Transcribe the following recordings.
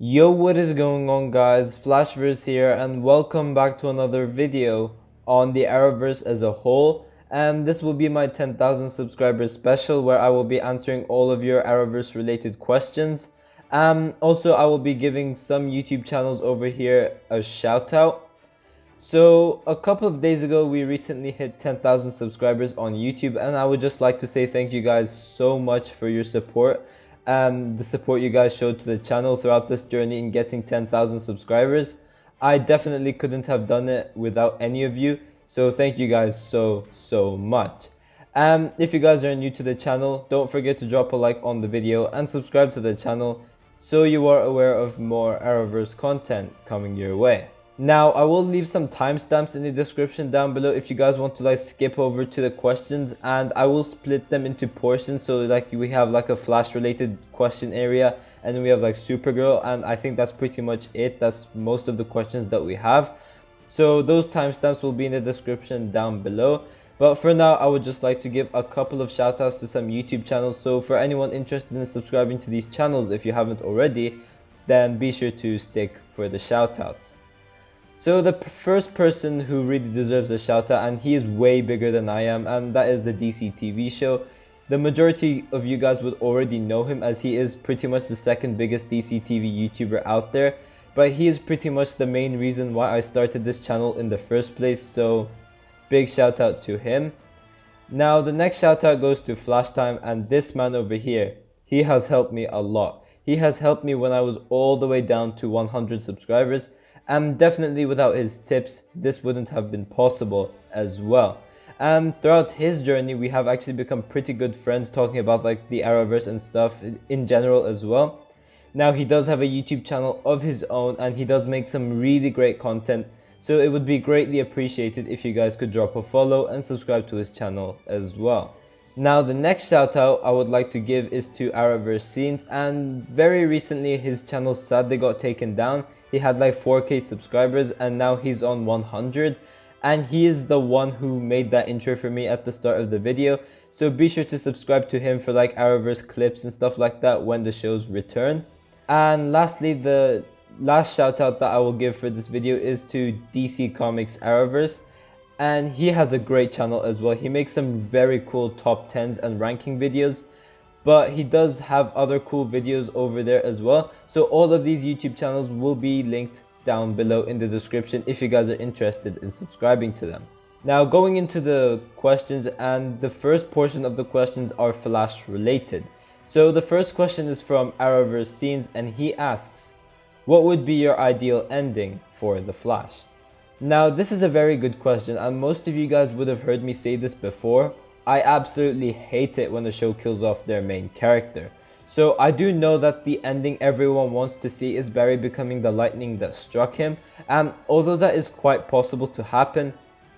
Yo, what is going on, guys? Flashverse here, and welcome back to another video on the Arrowverse as a whole. And this will be my 10,000 subscribers special, where I will be answering all of your Arrowverse related questions. Also, I will be giving some YouTube channels over here a shout out. So a couple of days ago, we recently hit 10,000 subscribers on YouTube, and I would just like to say thank you guys so much for your support and the support you guys showed to the channel throughout this journey in getting 10,000 subscribers. I definitely couldn't have done it without any of you, so thank you guys so much. If you guys are new to the channel, don't forget to drop a like on the video and subscribe to the channel so you are aware of more Arrowverse content coming your way. Now, I will leave some timestamps in the description down below if you guys want to skip over to the questions, and I will split them into portions. So we have a Flash related question area, and then we have Supergirl, and I think that's pretty much it. That's most of the questions that we have. So those timestamps will be in the description down below. But for now, I would just like to give a couple of shoutouts to some YouTube channels. So for anyone interested in subscribing to these channels, if you haven't already, then be sure to stick for the shoutouts. So the first person who really deserves a shout out, and he is way bigger than I am, and that is the DCTV show. The majority of you guys would already know him, as he is pretty much the second biggest DCTV YouTuber out there. But he is pretty much the main reason why I started this channel in the first place, so big shout out to him. Now the next shout out goes to Flash Time, and this man over here, he has helped me a lot. He has helped me when I was all the way down to 100 subscribers. And definitely without his tips, this wouldn't have been possible as well. And throughout his journey, we have actually become pretty good friends, talking about the Arrowverse and stuff in general as well. Now, he does have a YouTube channel of his own, and he does make some really great content. So it would be greatly appreciated if you guys could drop a follow and subscribe to his channel as well. Now, the next shout out I would like to give is to Arrowverse Scenes, and very recently his channel sadly got taken down. He had 4K subscribers, and now he's on 100, and he is the one who made that intro for me at the start of the video. So be sure to subscribe to him for Arrowverse clips and stuff like that when the shows return. And lastly, the last shout out that I will give for this video is to DC Comics Arrowverse, and he has a great channel as well. He makes some very cool top 10s and ranking videos, but he does have other cool videos over there as well. So all of these YouTube channels will be linked down below in the description if you guys are interested in subscribing to them. Now, going into the questions, and the first portion of the questions are Flash related. So the first question is from Arrowverse Scenes, and he asks, what would be your ideal ending for The Flash? Now, this is a very good question, and most of you guys would have heard me say this before. I absolutely hate it when a show kills off their main character. So I do know that the ending everyone wants to see is Barry becoming the lightning that struck him, and although that is quite possible to happen,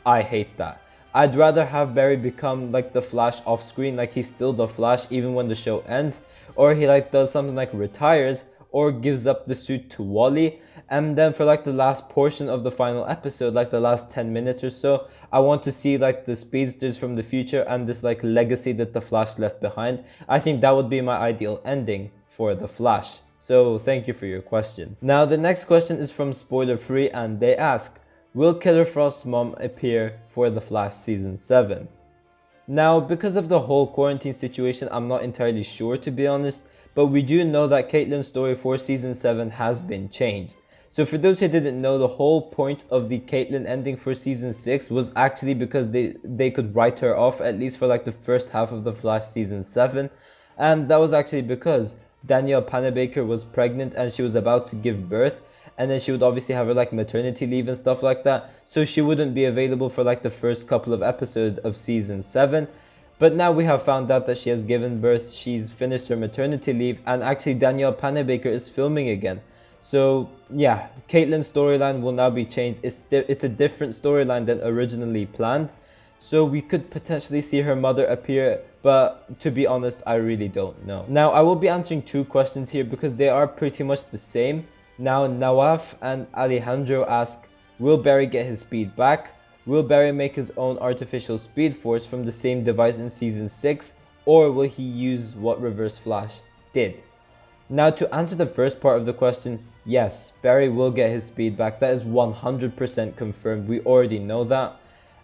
I hate that. I'd rather have Barry become the Flash off screen, he's still the Flash even when the show ends, or he does something retires or gives up the suit to Wally, and then for the last portion of the final episode, the last 10 minutes or so, I want to see the speedsters from the future and this legacy that the Flash left behind. I think that would be my ideal ending for the Flash. So thank you for your question. Now the next question is from Spoiler Free, and they ask, will Killer Frost's mom appear for the Flash season 7? Now, because of the whole quarantine situation, I'm not entirely sure, to be honest, but we do know that Caitlyn's story for season 7 has been changed. So for those who didn't know, the whole point of the Caitlyn ending for season 6 was actually because they could write her off, at least for the first half of the Flash season 7. And that was actually because Danielle Panabaker was pregnant and she was about to give birth, and then she would obviously have her maternity leave and stuff like that, so she wouldn't be available for the first couple of episodes of season 7. But now we have found out that she has given birth, she's finished her maternity leave, and actually Danielle Panabaker is filming again. So yeah, Caitlyn's storyline will now be changed. It's a different storyline than originally planned. So we could potentially see her mother appear, but to be honest, I really don't know. Now I will be answering two questions here because they are pretty much the same. Now Nawaf and Alejandro ask, will Barry get his speed back? Will Barry make his own artificial speed force from the same device in season 6, or will he use what Reverse Flash did? Now, to answer the first part of the question, yes, Barry will get his speed back. That is 100% confirmed. We already know that.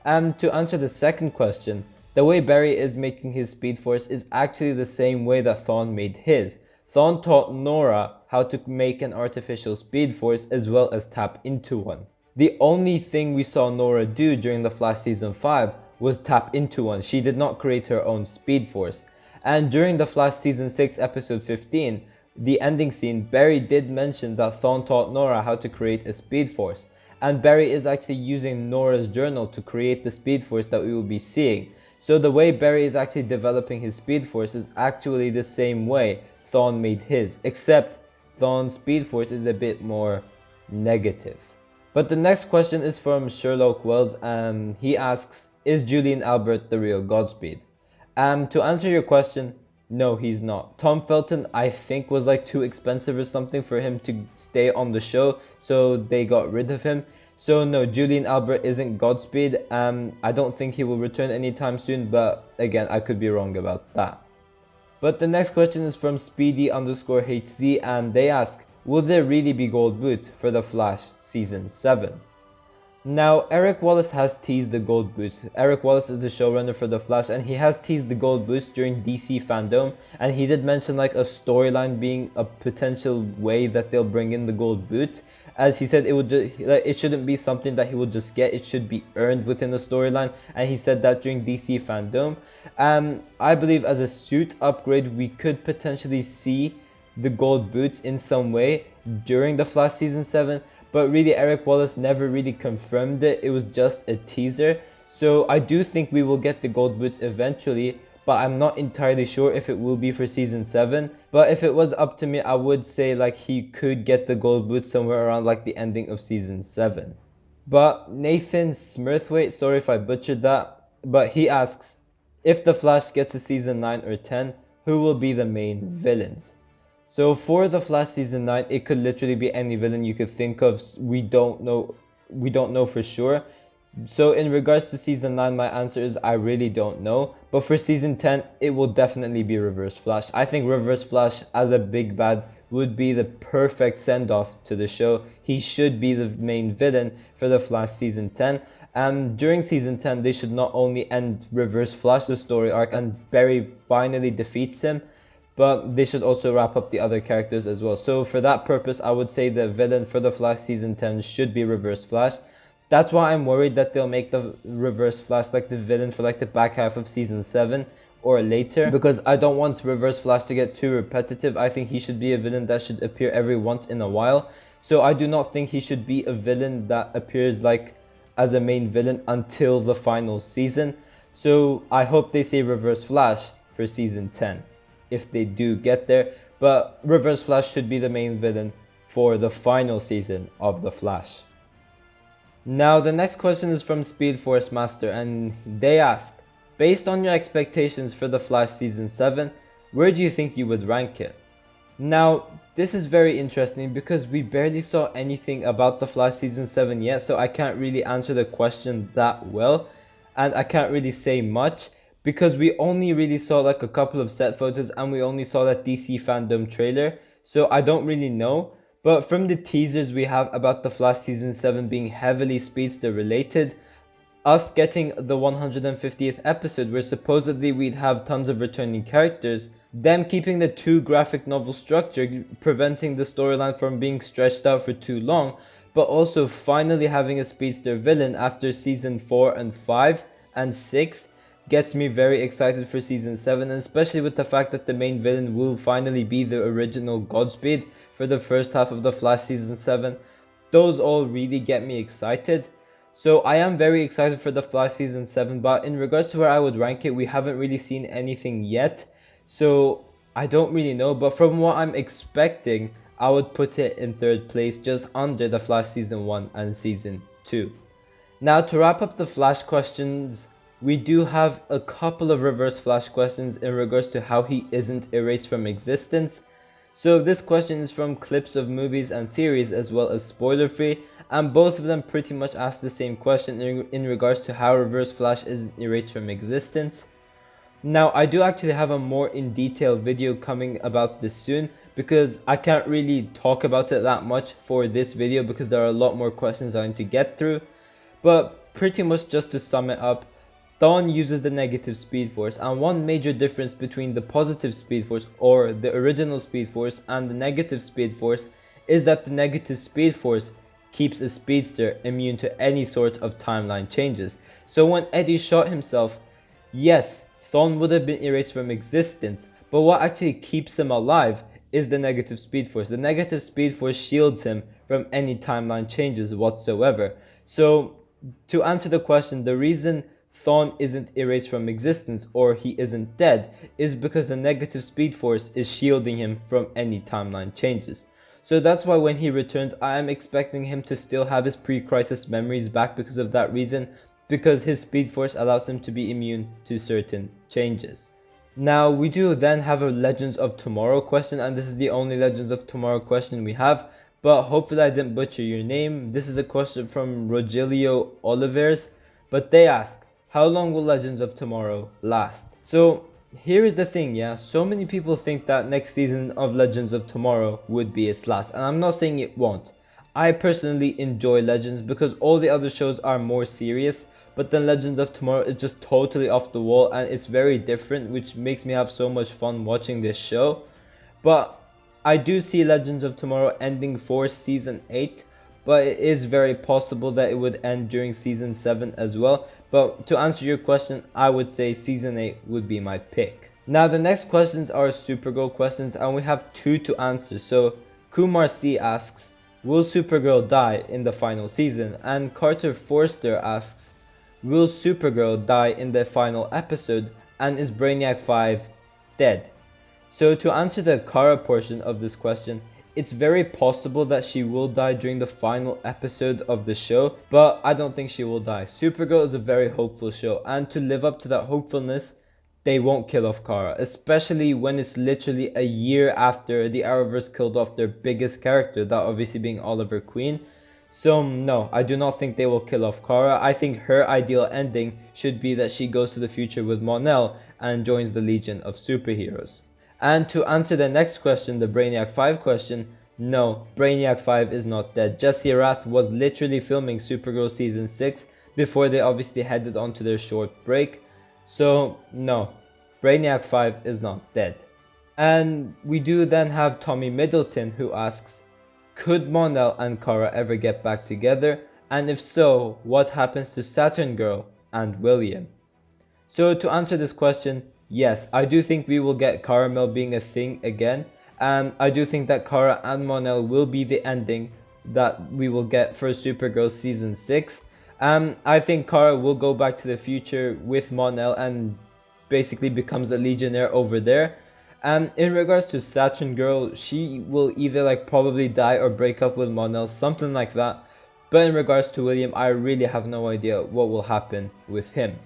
And to answer the second question, the way Barry is making his speed force is actually the same way that Thawne made his. Thawne taught Nora how to make an artificial speed force as well as tap into one. The only thing we saw Nora do during The Flash Season 5 was tap into one. She did not create her own speed force. And during The Flash Season 6 episode 15, the ending scene, Barry did mention that Thawne taught Nora how to create a speed force. And Barry is actually using Nora's journal to create the speed force that we will be seeing. So the way Barry is actually developing his speed force is actually the same way Thawne made his, except Thawne's speed force is a bit more negative. But the next question is from Sherlock Wells, and he asks, is Julian Albert the real Godspeed? To answer your question, no, he's not. Tom Felton, I think, was like too expensive or something for him to stay on the show, so they got rid of him. So no, Julian Albert isn't Godspeed. I don't think he will return anytime soon, but again, I could be wrong about that. But the next question is from Speedy_HZ, and they ask, will there really be gold boots for The Flash Season 7? Now, Eric Wallace has teased the gold boots. Eric Wallace is the showrunner for The Flash, and he has teased the gold boots during DC Fandome, and he did mention like a storyline being a potential way that they'll bring in the gold boots. As he said, it shouldn't be something that he will just get, it should be earned within the storyline, and he said that during DC Fandome. I believe as a suit upgrade, we could potentially see the gold boots in some way during The Flash Season 7, but really Eric Wallace never really confirmed it. It was just a teaser. So I do think we will get the gold boots eventually, but I'm not entirely sure if it will be for Season 7. But if it was up to me, I would say like he could get the gold boots somewhere around like the ending of Season 7. But Nathan Smurthwaite, sorry if I butchered that, but he asks, if The Flash gets a Season 9 or 10, who will be the main villains? So for The Flash Season 9, it could literally be any villain you could think of. We don't know for sure. So in regards to Season 9, my answer is I really don't know. But for Season 10, it will definitely be Reverse Flash. I think Reverse Flash as a big bad would be the perfect send-off to the show. He should be the main villain for The Flash Season 10. And during Season 10, they should not only end Reverse Flash, the story arc, and Barry finally defeats him, but they should also wrap up the other characters as well. So for that purpose, I would say the villain for The Flash Season 10 should be Reverse Flash. That's why I'm worried that they'll make the Reverse Flash like the villain for like the back half of Season 7 or later, because I don't want Reverse Flash to get too repetitive. I think he should be a villain that should appear every once in a while. So I do not think he should be a villain that appears like as a main villain until the final season. So I hope they say Reverse Flash for Season 10. If they do get there, but Reverse Flash should be the main villain for the final season of The Flash. Now the next question is from Speed Force Master, and they ask, based on your expectations for The Flash Season 7, where do you think you would rank it? Now this is very interesting because we barely saw anything about The Flash Season 7 yet, so I can't really answer the question that well, and I can't really say much, because we only really saw like a couple of set photos and we only saw that DC Fandome trailer. So I don't really know. But from the teasers we have about The Flash Season 7 being heavily Speedster related, us getting the 150th episode where supposedly we'd have tons of returning characters, them keeping the 2 graphic novel structure, preventing the storyline from being stretched out for too long, but also finally having a Speedster villain after Season 4 and 5 and 6, gets me very excited for Season 7, and especially with the fact that the main villain will finally be the original Godspeed for the first half of The Flash Season 7. Those all really get me excited. So I am very excited for The Flash Season 7, but in regards to where I would rank it, we haven't really seen anything yet. So I don't really know, but from what I'm expecting, I would put it in 3rd place, just under The Flash Season 1 and Season 2. Now to wrap up the Flash questions, we do have a couple of Reverse Flash questions in regards to how he isn't erased from existence. So this question is from clips of movies and series as well as spoiler free, and both of them pretty much ask the same question in regards to how Reverse Flash isn't erased from existence. Now, I do actually have a more in detail video coming about this soon, because I can't really talk about it that much for this video because there are a lot more questions I need to get through. But pretty much just to sum it up, Dawn uses the negative Speed Force, and one major difference between the positive Speed Force or the original Speed Force and the negative Speed Force is that the negative Speed Force keeps a speedster immune to any sort of timeline changes. So when Eddie shot himself, yes, Thawne would have been erased from existence, but what actually keeps him alive is the negative Speed Force. The negative Speed Force shields him from any timeline changes whatsoever. So to answer the question, the reason Thawne isn't erased from existence or he isn't dead is because the negative Speed Force is shielding him from any timeline changes. So that's why when he returns, I am expecting him to still have his pre-crisis memories back because of that reason, because his Speed Force allows him to be immune to certain changes. Now we do then have a Legends of Tomorrow question, and this is the only Legends of Tomorrow question we have, but hopefully I didn't butcher your name. This is a question from Rogelio Oliveres, but they ask, how long will Legends of Tomorrow last? So here is the thing, yeah, so many people think that next season of Legends of Tomorrow would be its last, and I'm not saying it won't. I personally enjoy Legends because all the other shows are more serious, but then Legends of Tomorrow is just totally off the wall and it's very different, which makes me have so much fun watching this show. But I do see Legends of Tomorrow ending for season 8, but it is very possible that it would end during season 7 as well. But to answer your question, I would say season 8 would be my pick. Now the next questions are Supergirl questions, and we have 2 to answer. So Kumar C asks, will Supergirl die in the final season? And Carter Forster asks, will Supergirl die in the final episode, and is Brainiac 5 dead? So to answer the Kara portion of this question, it's very possible that she will die during the final episode of the show, but I don't think she will die. Supergirl is a very hopeful show, and to live up to that hopefulness, they won't kill off Kara, especially when it's literally a year after the Arrowverse killed off their biggest character, that obviously being Oliver Queen. So no, I do not think they will kill off Kara. I think her ideal ending should be that she goes to the future with Mon-El and joins the Legion of Superheroes. And to answer the next question, the Brainiac 5 question, no, Brainiac 5 is not dead. Jesse Rath was literally filming Supergirl season 6 before they obviously headed on to their short break. So no, Brainiac 5 is not dead. And we do then have Tommy Middleton, who asks, could Mon-El and Kara ever get back together? And if so, what happens to Saturn Girl and William? So to answer this question, yes, I do think we will get Caramel being a thing again. And I do think that Kara and Mon-El will be the ending that we will get for Supergirl season 6. I think Kara will go back to the future with Mon-El and basically becomes a Legionnaire over there. In regards to Saturn Girl, she will either probably die or break up with Mon-El, something like that. But in regards to William, I really have no idea what will happen with him.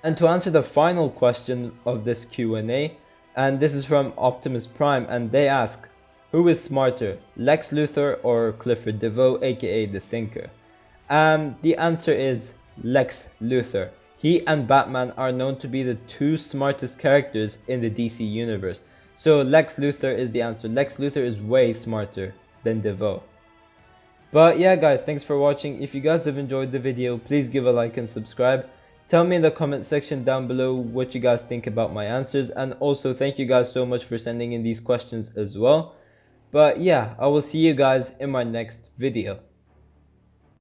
And to answer the final question of this Q&A, and this is from Optimus Prime, and they ask, who is smarter, Lex Luthor or Clifford DeVoe, aka The Thinker? The answer is Lex Luthor. He and Batman are known to be the 2 smartest characters in the DC universe. So Lex Luthor is the answer. Lex Luthor is way smarter than DeVoe. But yeah guys, thanks for watching. If you guys have enjoyed the video, please give a like and subscribe. Tell me in the comment section down below what you guys think about my answers. And also thank you guys so much for sending in these questions as well. But yeah, I will see you guys in my next video.